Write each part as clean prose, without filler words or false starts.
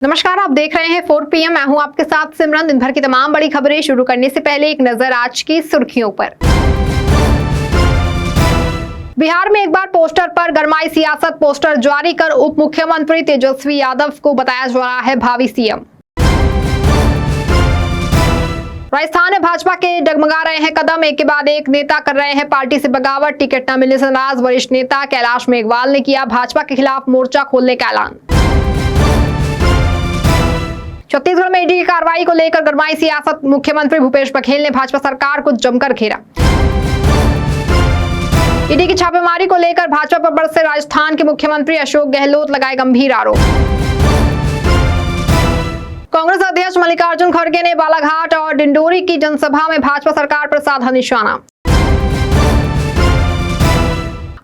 नमस्कार, आप देख रहे हैं 4 PM। मैं हूं आपके साथ सिमरन। दिन भर की तमाम बड़ी खबरें शुरू करने से पहले एक नजर आज की सुर्खियों पर। बिहार में एक बार पोस्टर पर गरमाई सियासत। पोस्टर जारी कर उप मुख्यमंत्री तेजस्वी यादव को बताया जा रहा है भावी सीएम। राजस्थान में भाजपा के डगमगा रहे हैं कदम। एक के बाद एक नेता कर रहे हैं पार्टी से बगावत। टिकट न मिलने से नाराज वरिष्ठ नेता कैलाश मेघवाल ने किया भाजपा के खिलाफ मोर्चा खोलने का ऐलान। छत्तीसगढ़ में ईडी की कार्रवाई को लेकर गरमाई सियासत। मुख्यमंत्री भूपेश बघेल ने भाजपा सरकार को जमकर घेरा। ईडी की छापेमारी को लेकर भाजपा पर बरसे राजस्थान के मुख्यमंत्री अशोक गहलोत, लगाए गंभीर आरोप। कांग्रेस अध्यक्ष मल्लिकार्जुन खड़गे ने बालाघाट और डिंडोरी की जनसभा में भाजपा सरकार पर साधा निशाना।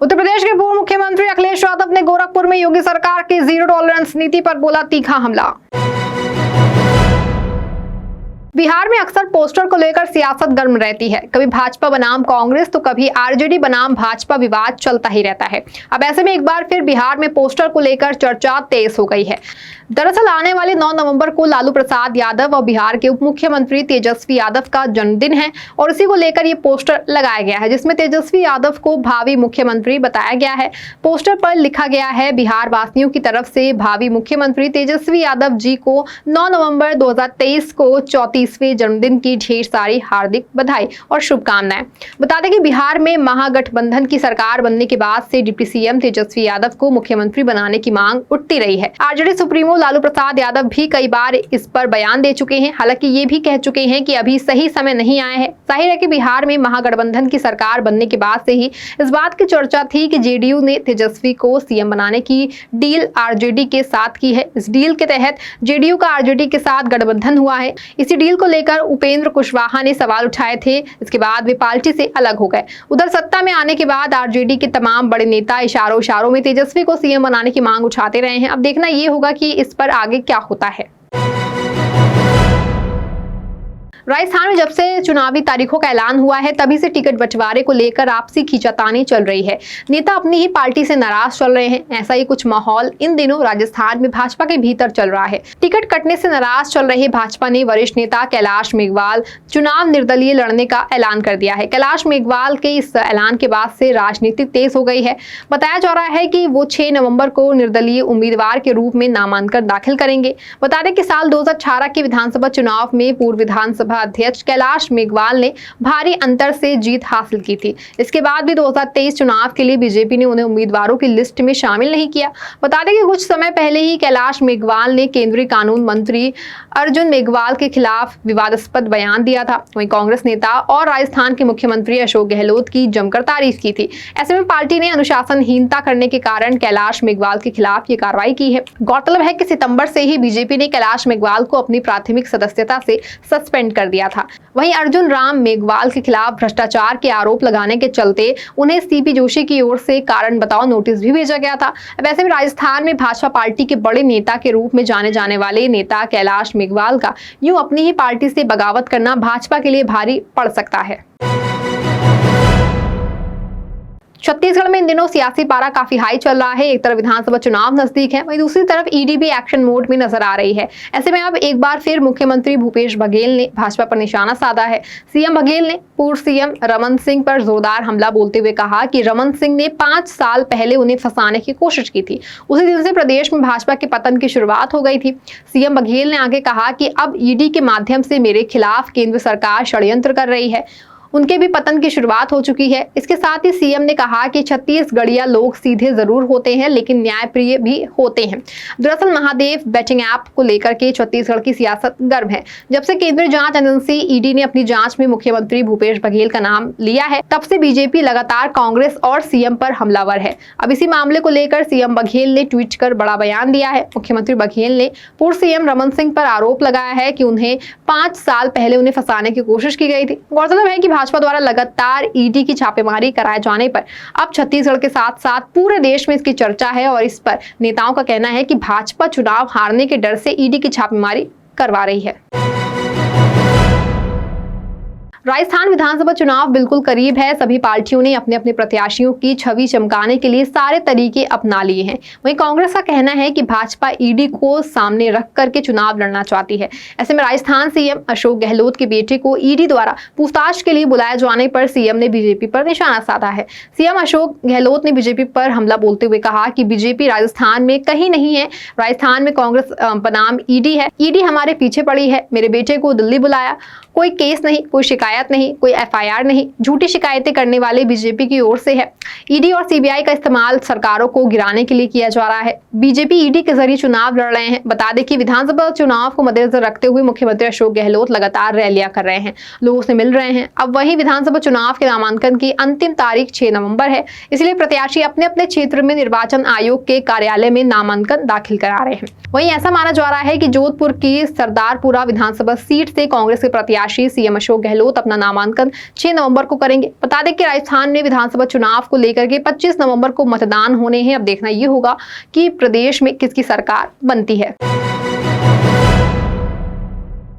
उत्तर प्रदेश के पूर्व मुख्यमंत्री अखिलेश यादव ने गोरखपुर में योगी सरकार की जीरो टॉलरेंस नीति पर बोला तीखा हमला। बिहार में अक्सर पोस्टर को लेकर सियासत गर्म रहती है। कभी भाजपा बनाम कांग्रेस तो कभी आरजेडी बनाम भाजपा विवाद चलता ही रहता है। अब ऐसे में एक बार फिर बिहार में पोस्टर को लेकर चर्चा तेज हो गई है। दरअसल आने वाले 9 नवंबर को लालू प्रसाद यादव और बिहार के उप मुख्यमंत्री तेजस्वी यादव का जन्मदिन है और इसी को लेकर ये पोस्टर लगाया गया है, जिसमें तेजस्वी यादव को भावी मुख्यमंत्री बताया गया है। पोस्टर पर लिखा गया है, बिहार वासियों की तरफ से भावी मुख्यमंत्री तेजस्वी यादव जी को 9 नवंबर 2023 को 34वें जन्मदिन की ढेर सारी हार्दिक बधाई और शुभकामनाएं। बता दें कि बिहार में महागठबंधन की सरकार बनने के बाद से डिप्टी सीएम तेजस्वी यादव को मुख्यमंत्री बनाने की मांग उठती रही है। आरजेडी सुप्रीमो लालू प्रसाद यादव भी कई बार इस पर बयान दे चुके हैं। हालांकि ये भी कह चुके हैं कि अभी सही समय नहीं आया है। जाहिर है कि बिहार में महागठबंधन की सरकार बनने के बाद से ही इस बात की चर्चा थी कि जेडीयू ने तेजस्वी को सीएम बनाने की डील आरजेडी के साथ की है। इस डील के तहत जेडीयू का आरजेडी के साथ गठबंधन हुआ है। इसी डील को लेकर उपेंद्र कुशवाहा ने सवाल उठाए थे। इसके बाद वे पार्टी से अलग हो गए। उधर सत्ता में आने के बाद आरजेडी के तमाम बड़े नेता इशारों में तेजस्वी को सीएम बनाने की मांग उठाते रहे हैं। अब देखना ये होगा कि इस पर आगे क्या होता है। राजस्थान में जब से चुनावी तारीखों का ऐलान हुआ है तभी से टिकट बंटवारे को लेकर आपसी खींचातानी चल रही है। नेता अपनी ही पार्टी से नाराज चल रहे हैं। ऐसा ही कुछ माहौल इन दिनों राजस्थान में भाजपा के भीतर चल रहा है। टिकट कटने से नाराज चल रहे भाजपा ने वरिष्ठ नेता कैलाश मेघवाल चुनाव निर्दलीय लड़ने का ऐलान कर दिया है। कैलाश मेघवाल के इस ऐलान के बाद से राजनीति तेज हो गई है। बताया जा रहा है कि वो 6 नवंबर को निर्दलीय उम्मीदवार के रूप में नामांकन दाखिल करेंगे। बता दें कि साल 2018 के विधानसभा चुनाव में पूर्व विधानसभा अध्यक्ष कैलाश मेघवाल ने भारी अंतर से जीत हासिल की थी। इसके बाद भी 2023 चुनाव के लिए बीजेपी ने उन्हें उम्मीदवारों की लिस्ट में शामिल नहीं किया। बता दें कि कुछ समय पहले ही कैलाश मेघवाल ने केंद्रीय कानून मंत्री अर्जुन मेघवाल के खिलाफ विवादास्पद बयान दिया था। वहीं कांग्रेस नेता और राजस्थान के मुख्यमंत्री अशोक गहलोत की जमकर तारीफ की थी। ऐसे में पार्टी ने अनुशासनहीनता करने के कारण कैलाश मेघवाल के खिलाफ ये कार्रवाई की है। गौरतलब है कि सितंबर से ही बीजेपी ने कैलाश मेघवाल को अपनी प्राथमिक सदस्यता से सस्पेंड कर दिया था। वहीं अर्जुन राम मेघवाल के खिलाफ भ्रष्टाचार के आरोप लगाने के चलते उन्हें सीपी जोशी की ओर से कारण बताओ नोटिस भी भेजा गया था। वैसे में राजस्थान में भाजपा पार्टी के बड़े नेता के रूप में जाने जाने वाले नेता कैलाश मेघवाल का यूं अपनी ही पार्टी से बगावत करना भाजपा के लिए भारी पड़ सकता है। छत्तीसगढ़ में इन दिनों सियासी पारा काफी हाई चल रहा है। एक तरफ विधानसभा चुनाव नजदीक है, वहीं दूसरी तरफ ईडी भी एक्शन मोड में नजर आ रही है। ऐसे में अब एक बार फिर मुख्यमंत्री भूपेश बघेल ने भाजपा पर निशाना साधा है। सीएम बघेल ने पूर्व सीएम रमन सिंह पर जोरदार हमला बोलते हुए कहा कि रमन सिंह ने 5 साल पहले उन्हें फंसाने की कोशिश की थी। उसी दिन से प्रदेश में भाजपा के पतन की शुरुआत हो गई थी। सीएम बघेल ने आगे कहा कि अब ईडी के माध्यम से मेरे खिलाफ केंद्र सरकार षड्यंत्र कर रही है। उनके भी पतन की शुरुआत हो चुकी है। इसके साथ ही सीएम ने कहा कि छत्तीसगढ़िया लोग सीधे जरूर होते हैं लेकिन न्यायप्रिय भी होते हैं। दरअसल महादेव बैटिंग ऐप को लेकर के छत्तीसगढ़ की सियासत गर्म है। जब से केंद्रीय जांच एजेंसी ईडी ने अपनी जांच में मुख्यमंत्री भूपेश बघेल का नाम लिया है, तब से बीजेपी लगातार कांग्रेस और सीएम पर हमलावर है। अब इसी मामले को लेकर सीएम बघेल ने ट्वीट कर बड़ा बयान दिया है। मुख्यमंत्री बघेल ने पूर्व सीएम रमन सिंह पर आरोप लगाया है कि उन्हें 5 साल पहले उन्हें फंसाने की कोशिश की गई थी। गौरतलब है कि भाजपा द्वारा लगातार ईडी की छापेमारी कराए जाने पर अब छत्तीसगढ़ के साथ साथ पूरे देश में इसकी चर्चा है और इस पर नेताओं का कहना है कि भाजपा चुनाव हारने के डर से ईडी की छापेमारी करवा रही है। राजस्थान विधानसभा चुनाव बिल्कुल करीब है। सभी पार्टियों ने अपने अपने प्रत्याशियों की छवि चमकाने के लिए सारे तरीके अपना लिए हैं। वहीं कांग्रेस का कहना है कि भाजपा ईडी को सामने रख करके चुनाव लड़ना चाहती है। ऐसे में राजस्थान सीएम अशोक गहलोत के बेटे को ईडी द्वारा पूछताछ के लिए बुलाया जाने पर सीएम ने बीजेपी पर निशाना साधा है। सीएम अशोक गहलोत ने बीजेपी पर हमला बोलते हुए कहा कि बीजेपी राजस्थान में कहीं नहीं है, राजस्थान में कांग्रेस बनाम ईडी है। ईडी हमारे पीछे पड़ी है। मेरे बेटे को दिल्ली बुलाया, कोई केस नहीं, कोई शिकायत नहीं, कोई एफआईआर नहीं। झूठी शिकायतें करने वाले बीजेपी की ओर से है। ईडी और सीबीआई का इस्तेमाल सरकारों को गिराने के लिए किया जा रहा है। बीजेपी ईडी के जरिए चुनाव लड़ रहे हैं। बता दें कि विधानसभा चुनाव को मद्देनजर रखते हुए मुख्यमंत्री अशोक गहलोत लगातार रैलियां कर रहे हैं, लोगों से मिल रहे हैं। अब वहीं विधानसभा चुनाव के नामांकन की अंतिम तारीख 6 नवंबर है, इसलिए प्रत्याशी अपने अपने क्षेत्र में निर्वाचन आयोग के कार्यालय में नामांकन दाखिल करा रहे हैं। वहीं ऐसा माना जा रहा है कि जोधपुर की सरदारपुरा विधानसभा सीट से कांग्रेस के प्रत्याशी सीएम अशोक गहलोत अपना नामांकन 6 नवंबर को करेंगे। बता दें कि राजस्थान में विधानसभा चुनाव को लेकर के 25 नवंबर को मतदान होने हैं। अब देखना यह होगा कि प्रदेश में किसकी सरकार बनती है।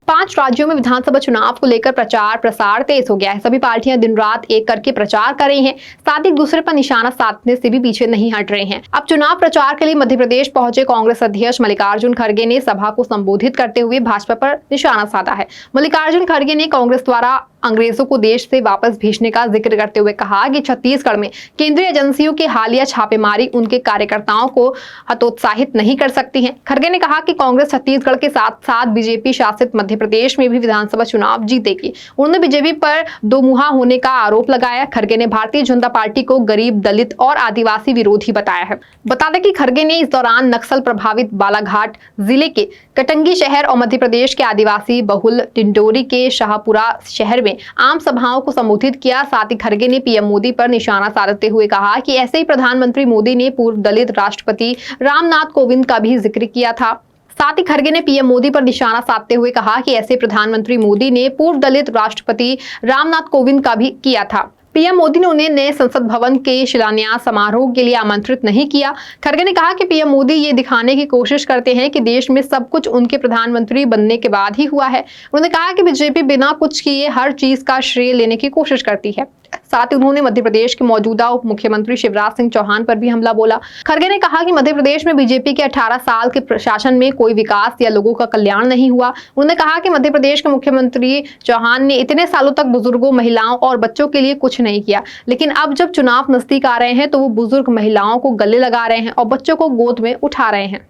5 राज्यों में विधानसभा चुनाव को लेकर प्रचार प्रसार तेज हो गया है। सभी पार्टियां दिन रात एक करके प्रचार कर रही हैं, साथ ही एक दूसरे पर निशाना साधने से भी पीछे नहीं हट रहे हैं। अब चुनाव प्रचार के लिए मध्य प्रदेश पहुंचे कांग्रेस अध्यक्ष मल्लिकार्जुन खड़गे ने सभा को संबोधित करते हुए भाजपा पर निशाना साधा है। मल्लिकार्जुन खड़गे ने कांग्रेस द्वारा अंग्रेजों को देश से वापस भेजने का जिक्र करते हुए कहा कि छत्तीसगढ़ में केंद्रीय एजेंसियों की हालिया छापेमारी उनके कार्यकर्ताओं को हतोत्साहित नहीं कर सकती है। खड़गे ने कहा कि कांग्रेस छत्तीसगढ़ के साथ साथ बीजेपी शासित मध्य प्रदेश में भी विधानसभा चुनाव जीतेगी। उन्होंने बीजेपी पर दोमुहा होने का आरोप लगाया। खड़गे ने भारतीय जनता पार्टी को गरीब, दलित और आदिवासी विरोधी बताया है। बता दें कि खड़गे ने इस दौरान नक्सल प्रभावित बालाघाट जिले के कटंगी शहर और मध्य प्रदेश के आदिवासी बहुल डिंडोरी के शाहपुरा शहर में आम सभाओं को संबोधित किया। साथ ही खड़गे ने पीएम मोदी पर निशाना साधते हुए कहा कि ऐसे ही प्रधानमंत्री मोदी ने पूर्व दलित राष्ट्रपति रामनाथ कोविंद का भी जिक्र किया था। साथ ही खड़गे ने पीएम मोदी पर निशाना साधते हुए कहा कि ऐसे प्रधानमंत्री मोदी ने पूर्व दलित राष्ट्रपति रामनाथ कोविंद का भी किया था। पीएम मोदी ने उन्हें नए संसद भवन के शिलान्यास समारोह के लिए आमंत्रित नहीं किया। खड़गे ने कहा कि पीएम मोदी ये दिखाने की कोशिश करते हैं कि देश में सब कुछ उनके प्रधानमंत्री बनने के बाद ही हुआ है। उन्होंने कहा कि बीजेपी बिना कुछ किए हर चीज का श्रेय लेने की कोशिश करती है। साथ ही उन्होंने मध्य प्रदेश के मौजूदा उप मुख्यमंत्री शिवराज सिंह चौहान पर भी हमला बोला। खड़गे ने कहा कि मध्य प्रदेश में बीजेपी के 18 साल के प्रशासन में कोई विकास या लोगों का कल्याण नहीं हुआ। उन्होंने कहा कि मध्य प्रदेश के मुख्यमंत्री चौहान ने इतने सालों तक बुजुर्गों, महिलाओं और बच्चों के लिए कुछ नहीं किया, लेकिन अब जब चुनाव नजदीक आ रहे हैं तो वो बुजुर्ग महिलाओं को गले लगा रहे हैं और बच्चों को गोद में उठा रहे हैं।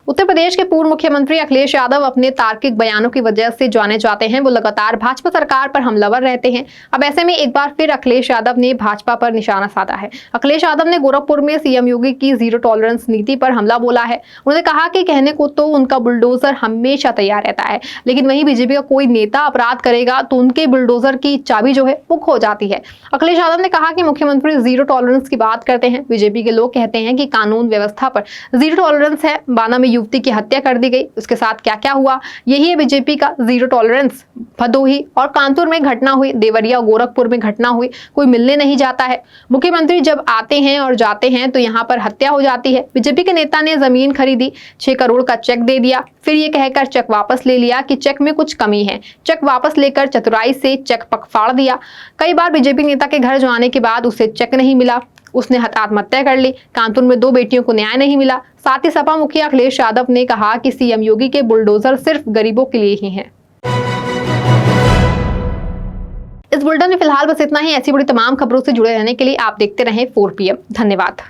उत्तर प्रदेश के पूर्व मुख्यमंत्री अखिलेश यादव अपने तार्किक बयानों की वजह से जाने जाते हैं। वो लगातार भाजपा सरकार पर हमलावर रहते हैं। अब ऐसे में एक बार फिर अखिलेश यादव ने भाजपा पर निशाना साधा है। अखिलेश यादव ने गोरखपुर में सीएम योगी की जीरो टॉलरेंस नीति पर हमला बोला है। उन्होंने कहा कि कहने को तो उनका बुलडोजर हमेशा तैयार रहता है, लेकिन वहीं बीजेपी का कोई नेता अपराध करेगा तो उनके बुलडोजर की चाबी जो है वो खो जाती है। अखिलेश यादव ने कहा कि मुख्यमंत्री जीरो टॉलरेंस की बात करते हैं। बीजेपी के लोग कहते हैं कि कानून व्यवस्था पर जीरो टॉलरेंस है। बाना में युवती की हत्या कर दी गई, उसके साथ क्या क्या हुआ, यही है बीजेपी का जीरो टॉलरेंस। भदोही और कानपुर में घटना हुई, देवरिया और गोरखपुर में घटना हुई, कोई मिलने नहीं जाता है। मुख्यमंत्री जब आते हैं और जाते हैं तो यहाँ पर हत्या हो जाती है। बीजेपी के नेता ने जमीन खरीदी, 6 करोड़ का चेक दे दिया, फिर ये कहकर चेक वापस ले लिया कि चेक में कुछ कमी है। चेक वापस लेकर चतुराई से चेक पकड़ दिया। कई बार बीजेपी नेता के घर जाने के बाद उसे चेक नहीं मिला, उसने आत्महत्या कर ली। कानपुर में 2 बेटियों को न्याय नहीं मिला। साथ ही सपा मुखिया अखिलेश यादव ने कहा कि सीएम योगी के बुलडोजर सिर्फ गरीबों के लिए ही हैं। इस बुलेटिन में फिलहाल बस इतना ही। ऐसी बड़ी तमाम खबरों से जुड़े रहने के लिए आप देखते रहें 4PM। धन्यवाद।